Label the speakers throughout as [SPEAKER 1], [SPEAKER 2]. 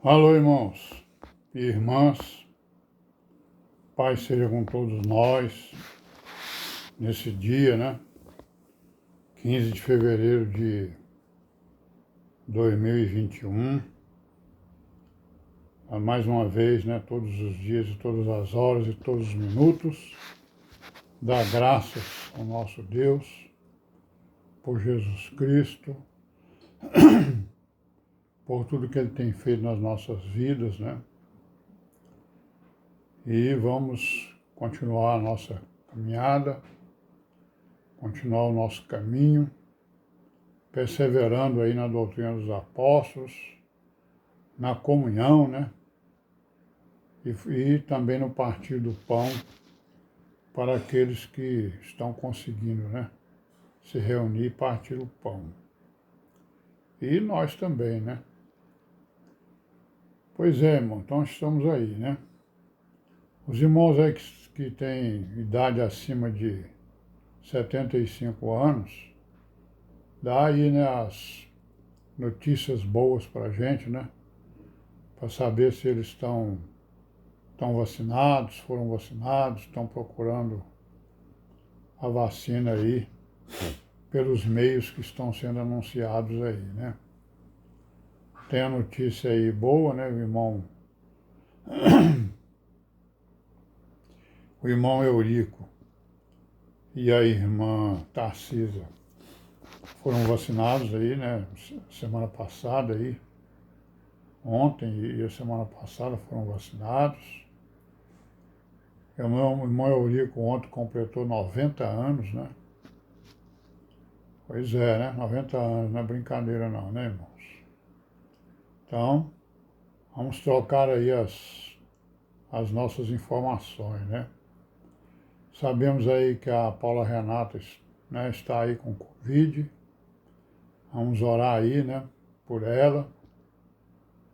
[SPEAKER 1] Alô, irmãos e irmãs, paz seja com todos nós, nesse dia, né? 15 de fevereiro de 2021, mais uma vez, né? Todos os dias e todas as horas e todos os minutos, dar graças ao nosso Deus, por Jesus Cristo, por tudo que Ele tem feito nas nossas vidas, né? E vamos continuar a nossa caminhada, continuar o nosso caminho, perseverando aí na doutrina dos apóstolos, na comunhão, né? E também no partir do pão para aqueles que estão conseguindo, né? Se reunir e partir o pão. E nós também, né? Pois é, irmão, então estamos aí, né? Os irmãos aí que têm idade acima de 75 anos, dá aí, né, as notícias boas para a gente, né? Para saber se eles estão vacinados, foram vacinados, estão procurando a vacina aí pelos meios que estão sendo anunciados aí, né? Tem a notícia aí boa, né? O irmão Eurico e a irmã Tarcisa foram vacinados aí, né? Semana passada aí, ontem e a semana passada foram vacinados. O meu irmão Eurico ontem completou 90 anos, né? Pois é, né? 90 anos, não é brincadeira não, né, irmãos? Então, vamos trocar aí as nossas informações, né? Sabemos aí que a Paula Renata, né, está aí com Covid. Vamos orar aí, né, por ela,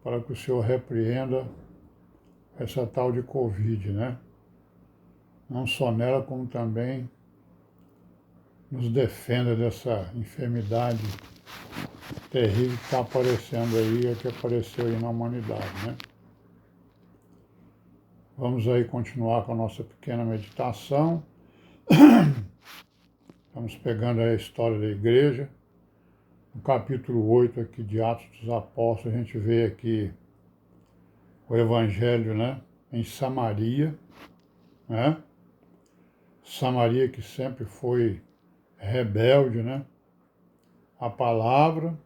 [SPEAKER 1] para que o Senhor repreenda essa tal de Covid, né? Não só nela, como também nos defenda dessa enfermidade terrível que está aparecendo aí, que apareceu aí na humanidade, né? Vamos aí continuar com a nossa pequena meditação. Estamos pegando aí a história da igreja. No capítulo 8 aqui de Atos dos Apóstolos, a gente vê aqui o Evangelho, né, em Samaria, né? Samaria que sempre foi rebelde, né? A palavra,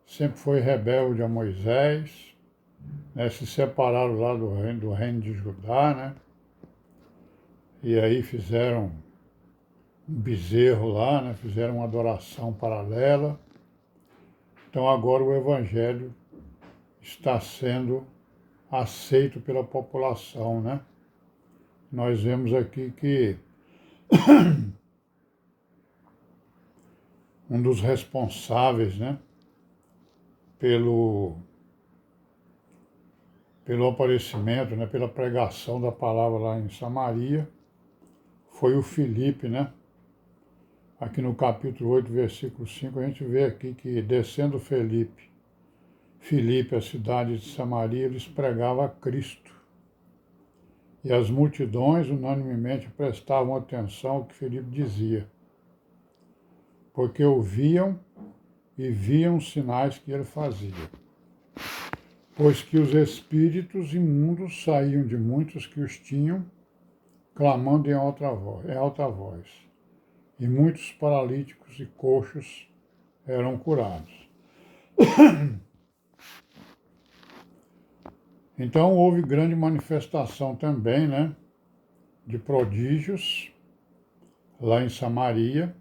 [SPEAKER 1] sempre foi rebelde a Moisés, né? Se separaram lá do reino de Judá, né? E aí fizeram um bezerro lá, né? Fizeram uma adoração paralela. Então agora o Evangelho está sendo aceito pela população, né? Nós vemos aqui que um dos responsáveis, né, pelo aparecimento, né, pela pregação da palavra lá em Samaria, foi o Filipe, né? Aqui no capítulo 8, versículo 5, a gente vê aqui que descendo Filipe, a cidade de Samaria, eles pregavam a Cristo. E as multidões unanimemente prestavam atenção ao que Filipe dizia, porque ouviam e viam os sinais que ele fazia. Pois que os espíritos imundos saíam de muitos que os tinham, clamando em alta voz, e muitos paralíticos e coxos eram curados. Então houve grande manifestação também, né, de prodígios lá em Samaria,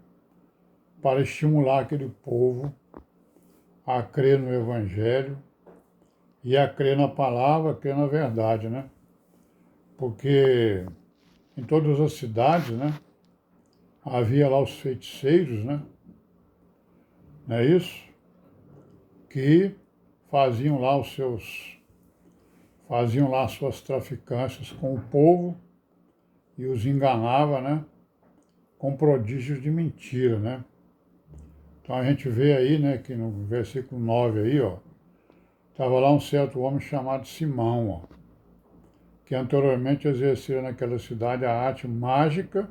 [SPEAKER 1] para estimular aquele povo a crer no Evangelho e a crer na palavra, a crer na verdade, né? Porque em todas as cidades, né, havia lá os feiticeiros, né? Não é isso? Que faziam lá as suas traficâncias com o povo e os enganava, né? Com prodígios de mentira, né? Então a gente vê aí, né, que no versículo 9 aí, ó, Estava lá um certo homem chamado Simão, ó, que anteriormente exercia naquela cidade a arte mágica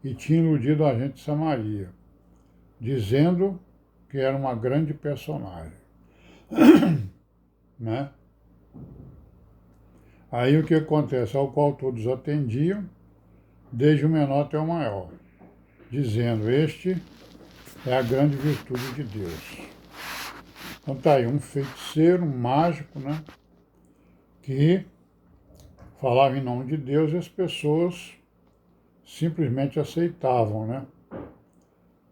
[SPEAKER 1] e tinha iludido a gente de Samaria, dizendo que era uma grande personagem, né? Aí o que acontece? Ao qual todos atendiam, desde o menor até o maior, dizendo: este é a grande virtude de Deus. Então tá aí, um feiticeiro, um mágico, né? Que falava em nome de Deus e as pessoas simplesmente aceitavam, né?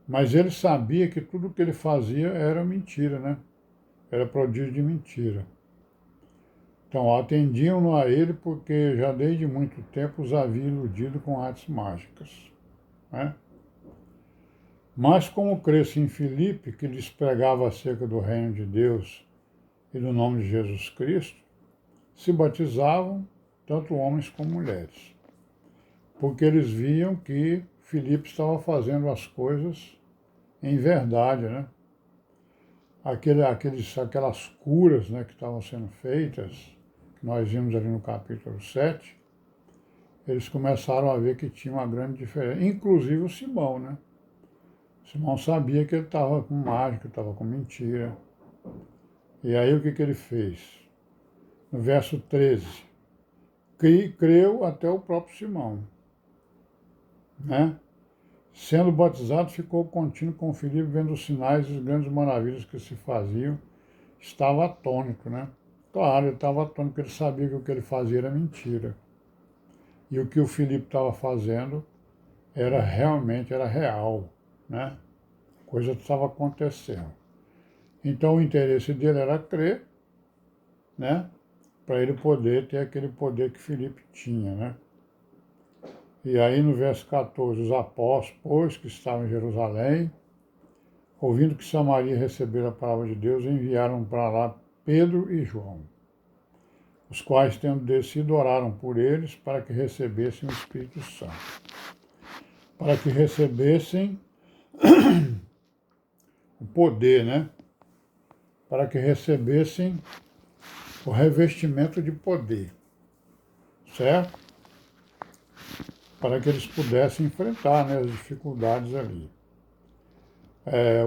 [SPEAKER 1] Mas ele sabia que tudo que ele fazia era mentira, né? Era prodígio de mentira. Então atendiam-no a ele porque já desde muito tempo os havia iludido com artes mágicas, né? Mas como cresce em Filipe, que lhes pregava acerca do reino de Deus e do nome de Jesus Cristo, se batizavam tanto homens como mulheres, porque eles viam que Filipe estava fazendo as coisas em verdade, né? Aquelas curas, né, que estavam sendo feitas, que nós vimos ali no capítulo 7, eles começaram a ver que tinha uma grande diferença, inclusive o Simão, né? Simão sabia que ele estava com mágica, estava com mentira. E aí o que ele fez? No verso 13, creu até o próprio Simão, né? Sendo batizado, ficou contínuo com Filipe, vendo os sinais e as grandes maravilhas que se faziam. Estava atônito, né? Claro, ele estava atônito, porque ele sabia que o que ele fazia era mentira. E o que o Filipe estava fazendo era realmente, era real, né? Coisa estava acontecendo. Então o interesse dele era crer, né? Para ele poder ter aquele poder que Filipe tinha, né? E aí no verso 14, os apóstolos, pois, que estavam em Jerusalém, ouvindo que Samaria recebera a palavra de Deus, enviaram para lá Pedro e João, os quais, tendo descido, oraram por eles para que recebessem o Espírito Santo, para que recebessem o poder, né? Para que recebessem o revestimento de poder, certo? Para que eles pudessem enfrentar, né, as dificuldades ali.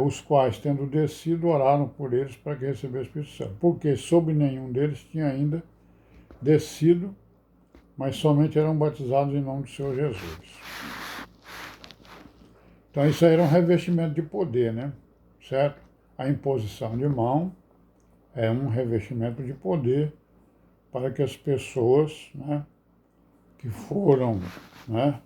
[SPEAKER 1] Os quais, tendo descido, oraram por eles para que recebessem o Espírito Santo. Porque sobre nenhum deles tinha ainda descido, mas somente eram batizados em nome do Senhor Jesus. Então isso aí era um revestimento de poder, né? Certo? A imposição de mão é um revestimento de poder para que as pessoas, né, que né,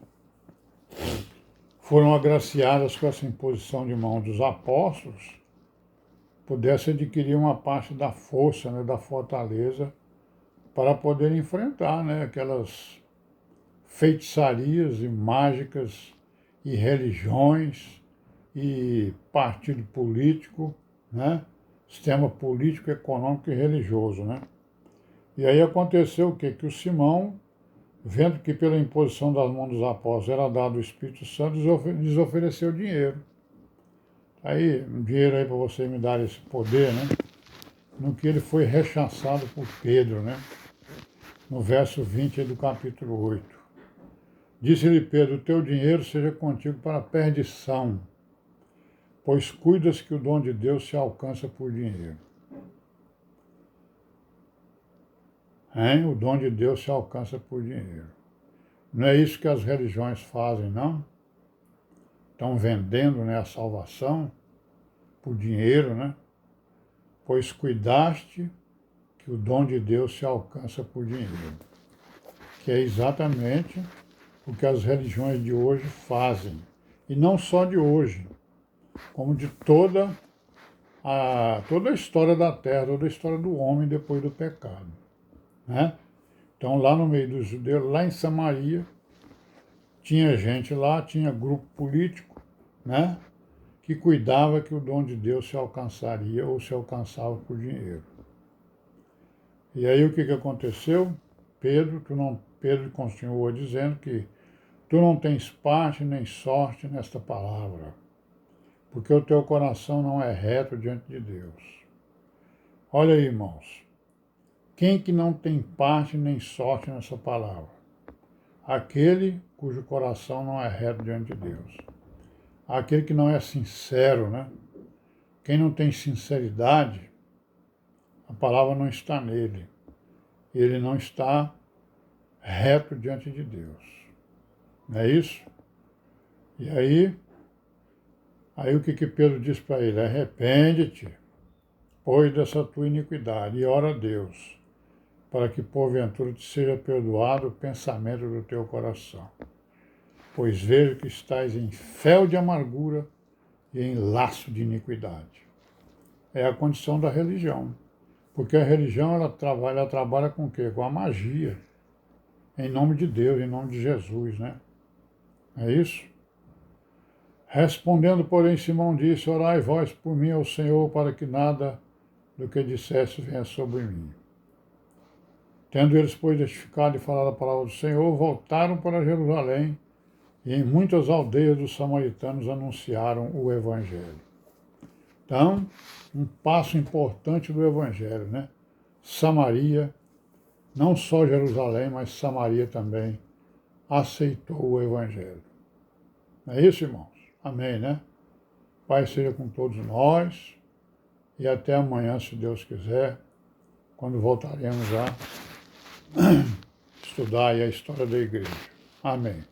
[SPEAKER 1] foram agraciadas com essa imposição de mão dos apóstolos, pudessem adquirir uma parte da força, né, da fortaleza, para poder enfrentar, né, aquelas feitiçarias e mágicas e religiões e partido político, né, sistema político, econômico e religioso, né. E aí aconteceu o quê? Que o Simão, vendo que pela imposição das mãos dos apóstolos era dado o Espírito Santo, lhes ofereceu dinheiro. Aí, um dinheiro aí para você me dar esse poder, né? No que ele foi rechaçado por Pedro, né? No verso 20 do capítulo 8. Disse-lhe Pedro: o teu dinheiro seja contigo para a perdição, pois cuidas que o dom de Deus se alcança por dinheiro. Hein? O dom de Deus se alcança por dinheiro. Não é isso que as religiões fazem, não? Estão vendendo, né, a salvação por dinheiro, né? Pois cuidaste que o dom de Deus se alcança por dinheiro. Que é exatamente o que as religiões de hoje fazem. E não só de hoje, como de toda a história da Terra, toda a história do homem depois do pecado, né? Então, lá no meio dos judeus, lá em Samaria, tinha gente lá, tinha grupo político, né, que cuidava que o dom de Deus se alcançaria ou se alcançava por dinheiro. E aí o que aconteceu? Pedro continuou dizendo que tu não tens parte nem sorte nesta palavra, porque o teu coração não é reto diante de Deus. Olha aí, irmãos. Quem que não tem parte nem sorte nessa palavra? Aquele cujo coração não é reto diante de Deus. Aquele que não é sincero, né? Quem não tem sinceridade, a palavra não está nele. Ele não está reto diante de Deus. Não é isso? E aí o que Pedro diz para ele? Arrepende-te, pois, dessa tua iniquidade, e ora a Deus, para que porventura te seja perdoado o pensamento do teu coração. Pois vejo que estás em fel de amargura e em laço de iniquidade. É a condição da religião. Porque a religião ela trabalha com o quê? Com a magia. Em nome de Deus, em nome de Jesus, né? É isso? Respondendo, porém, Simão disse, orai vós por mim ao Senhor, para que nada do que disseste venha sobre mim. Tendo eles, pois, testificado e falado a palavra do Senhor, voltaram para Jerusalém e em muitas aldeias dos samaritanos anunciaram o Evangelho. Então, um passo importante do Evangelho, né? Samaria, não só Jerusalém, mas Samaria também aceitou o Evangelho. Não é isso, irmãos? Amém, né? Pai seja com todos nós e até amanhã, se Deus quiser, quando voltaremos a estudar aí a história da igreja. Amém.